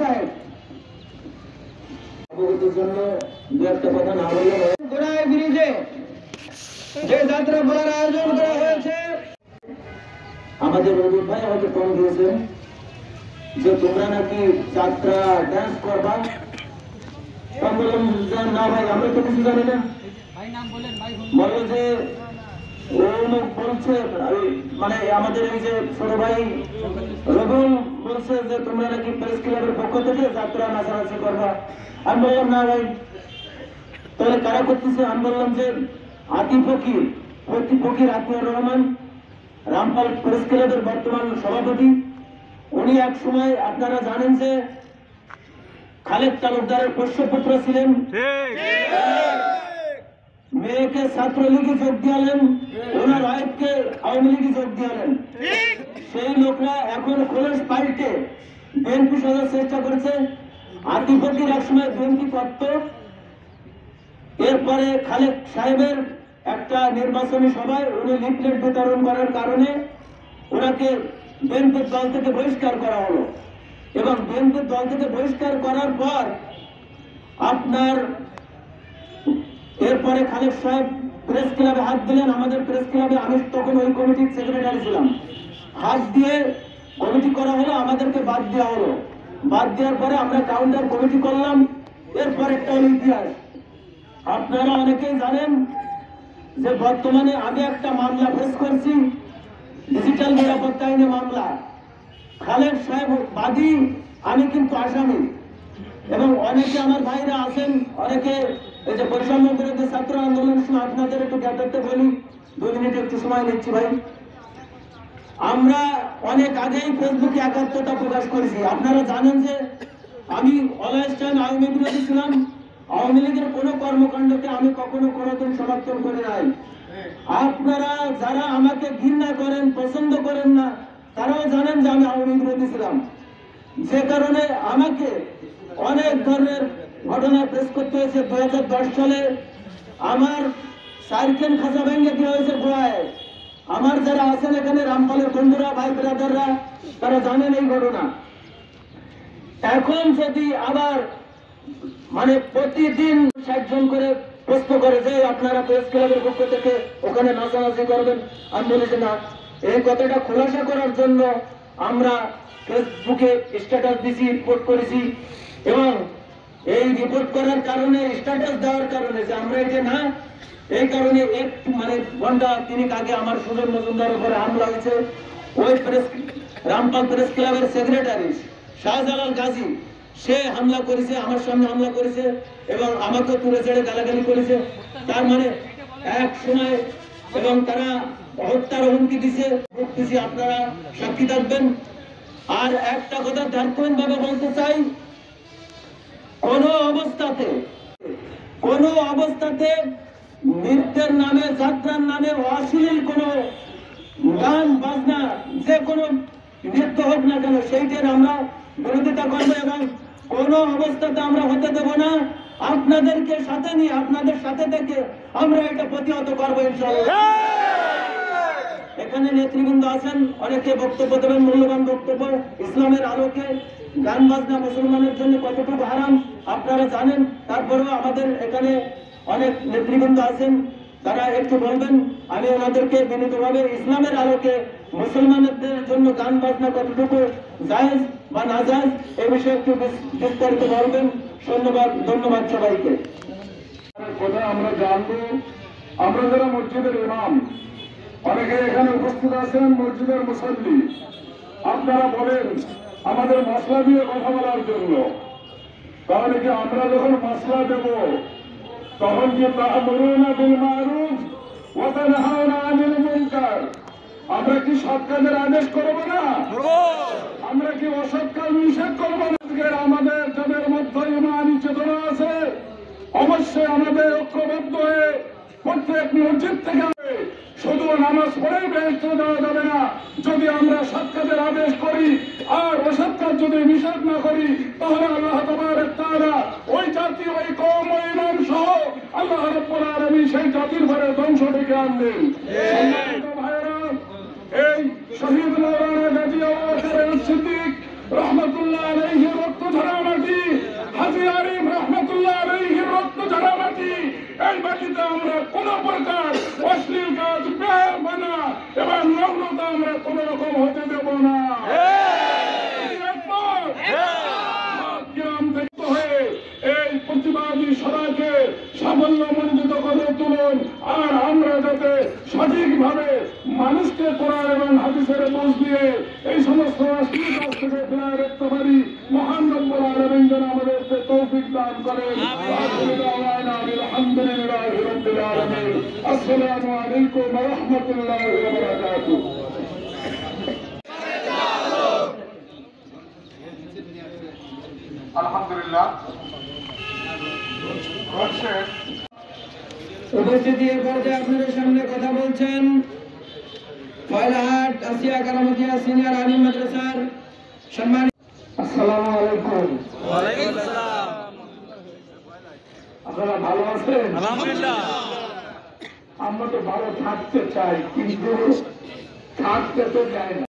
সাহেব অবগতির জন্য দু একটা কথা না বললে গোড়ায় ব্রিজে যে যাত্রা বলার আয়োজন করা হয়েছে, আমাদের রবি ভাই হয়তো ফোন দিয়েছেন যে তোমরা নাকি যাত্রা ডান্স করবা। বললাম না ভাই, আমরা তো কিছু জানি না। বলো যে বলছে মানে আমাদের এই যে ছোট ভাই রবুল বলছে যে তোমরা নাকি প্রেস ক্লাবের পক্ষ থেকে যাত্রা নাচানাচি করবা। আমি বললাম না ভাই, তাহলে কারা করতেছে? আমি বললাম যে আতিফ ফকির আতিউর রহমান, রামপাল প্রেস ক্লাবের বর্তমান সভাপতি, উনি এক সময় আপনারা জানেন যে খালেদ তালুকদারের পোষ্যপুত্র ছিলেন, মেয়েকে ছাত্রলীগে যোগ দিয়ালেন, ওনার ওয়াইফকে আওয়ামী লীগে যোগ দিয়ালেন। সেই লোকরা এখন খোলস পাল্টে বিএনপি সাজার চেষ্টা করেছে। আতিফ ফকির একসময় বিএনপি করত, এরপরে খালেদ সাহেবের একটা নির্বাচনী সভায় উনি লিফলেট বিতরণ করার কারণে ওনাকে বিএনপির দল থেকে বহিষ্কার করা হলো, এবং বিএনপির দল থেকে বহিষ্কার করার পর আপনার এরপরে খালেদ সাহেব প্রেস ক্লাবে হাত দিলেন। আমাদের প্রেস ক্লাবে আমি তখন ওই কমিটির সেক্রেটারি ছিলাম। হাত দিয়ে কমিটি করা হলো, আমাদেরকে বাদ দেওয়া হলো। বাদ দেওয়ার পরে আমরা কাউন্টার কমিটি করলাম। এরপর একটা হলো ইতিহাস। আপনারা অনেকেই জানেন যে বর্তমানে আমি একটা মামলা ফেস করছি, ডিজিটাল নিরাপত্তা আইনে মামলা। খালেদ সাহেব বাদী, আমি কিন্তু আসামি। এবং অনেকে আমার ভাইরা আছেন, অনেকে এই যে বৈষম্য বিরোধী ছাত্র আন্দোলনের সময় আপনাদের একটু জ্ঞাতার্থে বলি, 2 মিনিট একটু সময় নিচ্ছি ভাই। আমরা অনেক আগেই ফেসবুকে একাত্মতা প্রকাশ করেছি। আপনারা জানেন যে আমি অলওয়েজ টাইম আওয়ামী বিরোধী ছিলাম। আওয়ামী লীগের কোনো কর্মকাণ্ডকে আমি কখনো কোনোদিন সমর্থন করে নাই। আপনারা যারা আমাকে ঘৃণা করেন, পছন্দ করেন না, তারাও জানেন যে আমি আওয়ামী বিরোধী ছিলাম, যে কারণে আমাকে অনেক ধরনের ঘটনা ফেস করতে হয়েছে। 2010 সালে আমার সাইকেল খাঁচা ভেঙে দেওয়া হয়েছে গোয়ায়। আমার যারা আছেন এখানে রামপালের বন্ধুরা, ভাই ব্রাদাররা, তারা জানেন এই ঘটনা। এখন যদি আবার মানে প্রতিদিন 60 জন করে প্রশ্ন করে যে আপনারা প্রেস ক্লাবের পক্ষ থেকে ওখানে নাচানাচি করবেন, আমি বলেছি না। এই কথাটা খোলাসা করার জন্য আমরা ফেসবুকে স্ট্যাটাস দিছি, রিপোর্ট করেছি, এবং এই রিপোর্ট করার কারণে, স্ট্যাটাস দেওয়ার কারণে যে আমরা এটা না, এই কারণে এক মানে ঘন্টা 3 আগে আমার সুজন মজুমদার উপরে হামলা হয়েছে। ওই রামপাল প্রেস ক্লাবের সেক্রেটারি শাহজালাল গাজী, সে হামলা করেছে, আমার সামনে হামলা করেছে এবং আমাকে তুলে ছেড়ে গালাগালি করেছে। তার মানে এক সময়, এবং তারা হত্যার হুমকি দিছে, আপনারা সাক্ষী থাকবেন। আর একটা কথা দার্থহীন ভাবে বলতে চাই, কোনো অবস্থাতে নৃত্যের নামে, যাত্রার নামে অশ্লীল কোনো গান বাজনা, যে কোনো নৃত্য হোক না কেন, সেইটার আমরা বিরোধিতা করবো এবং কোনো অবস্থাতে আমরা হতে দেব না। আপনাদেরকে সাথে নিয়ে, আপনাদের সাথে থেকে আমরা এটা প্রতিহত করবো ইনশাআল্লাহ। এখানে নেতৃবৃন্দ আছেন, অনেকে বক্তব্য দেবেন, মূল্যবান বক্তব্য। ইসলামের আলোকে গান বাজনা মুসলমানের জন্য কতটুকু হারাম আপনারা জানেন। তারপরেও আমাদের এখানে অনেক নেতৃবৃন্দ আছেন, তারা একটু বলবেন। আমি ওনাদেরকে বিনীতভাবে ইসলামের আলোকে মুসলমানদের জন্য গান বাজনা কতটুকু জায়েজ বা না জায়েজ এই বিষয়ে একটু বিস্তারিত বলবেন। ধন্যবাদ সবাইকে। কথা আমরা জানবো। আমরা যারা মসজিদের ইমাম, অনেকে এখানে উপস্থিত আছেন, মসজিদের মুসল্লি, আপনারা বলেন আমাদের মশলা দিয়ে কথা বলার জন্য। তাহলে কি আমরা যখন মশলা দেব তখন কি তা'মুরুনা বিল মা'রুফ ওয়া তানহাউনা আনিল মুনকার, আমরা কি সৎ কাজের আদেশ করব না? আমরা কি অসৎ কাজ নিষেধ করব না? আমাদের যাদের মধ্যে ঈমানী চেতনা আছে, অবশ্যই আমাদের ঐক্যবদ্ধ হয়ে প্রত্যেক মসজিদ থেকে শুধু নামাজ পড়েই বেহেশত দেওয়া যাবে না। যদি আমরা সৎ কাজের আদেশ করি আর অসৎ কাজ যদি নিষেধ না করি, তাহলে আল্লাহ তাবারক তাআলা ওই জাতি, ওই কওম, ওই ইমাম সহ আল্লাহ রাব্বুল আলামিন সেই জাতির ঘরে ধ্বংস ডেকে আনবেন। ভাইয়েরা, এই শহীদ মাওলানা গাজী আবু বকর সিদ্দিক রহমাতুল্লাহ আলাইহি রক্ত ঝরা রকম হতে দেব না। গ্রাম থেকে হয়ে এই প্রতিবাদী সভাকে সাফল্যমণ্ডিত করে তুলুন। আর আমরা যাতে সঠিকভাবে মানুষকে কোরআন এবং হাদিসের বুঝ দিয়ে এই সমস্ত রাষ্ট্রীয় কাজ থেকে ফেরায় রাখতে পারি। মহান রব্বুল আলামিন যেন আমাদেরকে তৌফিক দান করেন। আলহামদুলিল্লাহি রাব্বিল আলামিন। আসসালামু আলাইকুম ওয়া রাহমাতুল্লাহি ওয়া বারাকাতুহু। আলহামদুলিল্লাহ। উপস্থিতির পর্যায়ে আপনাদের সামনে কথা বলছেন ফয়লাহাট আসিয়া কারামতিয়া সিনিয়র আলিম মাদ্রাসার সম্মানিত। আসসালামু আলাইকুম। আপনারা ভালো আছেন? আলহামদুলিল্লাহ। আমরা তো ভালো থাকতে চাই, কিন্তু থাকতে তো চাই না।